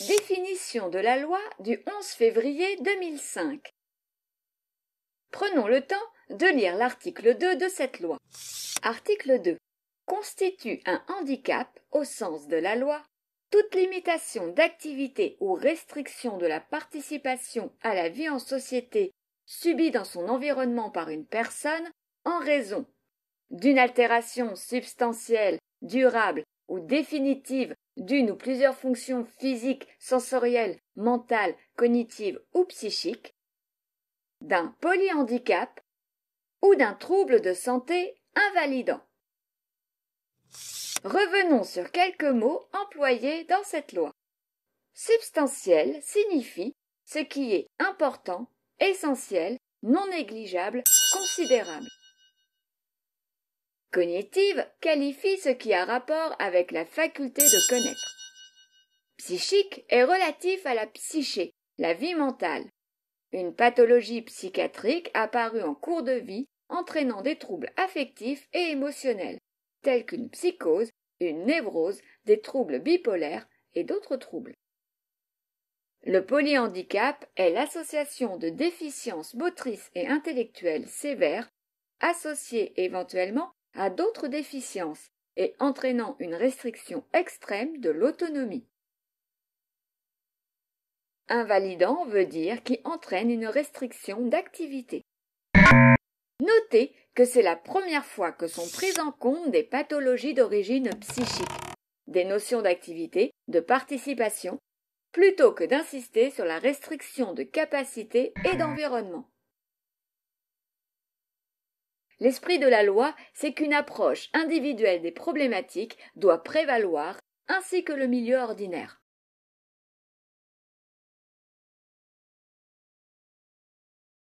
Définition de la loi du 11 février 2005. Prenons le temps de lire l'article 2 de cette loi. Article 2. Constitue un handicap, au sens de la loi, toute limitation d'activité ou restriction de la participation à la vie en société subie dans son environnement par une personne en raison d'une altération substantielle, durable ou définitive d'une ou plusieurs fonctions physiques, sensorielles, mentales, cognitives ou psychiques, d'un polyhandicap ou d'un trouble de santé invalidant. Revenons sur quelques mots employés dans cette loi. Substantiel signifie ce qui est important, essentiel, non négligeable, considérable. Cognitive qualifie ce qui a rapport avec la faculté de connaître. Psychique est relatif à la psyché, la vie mentale, une pathologie psychiatrique apparue en cours de vie entraînant des troubles affectifs et émotionnels, tels qu'une psychose, une névrose, des troubles bipolaires et d'autres troubles. Le polyhandicap est l'association de déficiences motrices et intellectuelles sévères, associées éventuellement à d'autres déficiences et entraînant une restriction extrême de l'autonomie. Invalidant veut dire qui entraîne une restriction d'activité. Notez que c'est la première fois que sont prises en compte des pathologies d'origine psychique, des notions d'activité, de participation, plutôt que d'insister sur la restriction de capacité et d'environnement. L'esprit de la loi, c'est qu'une approche individuelle des problématiques doit prévaloir, ainsi que le milieu ordinaire.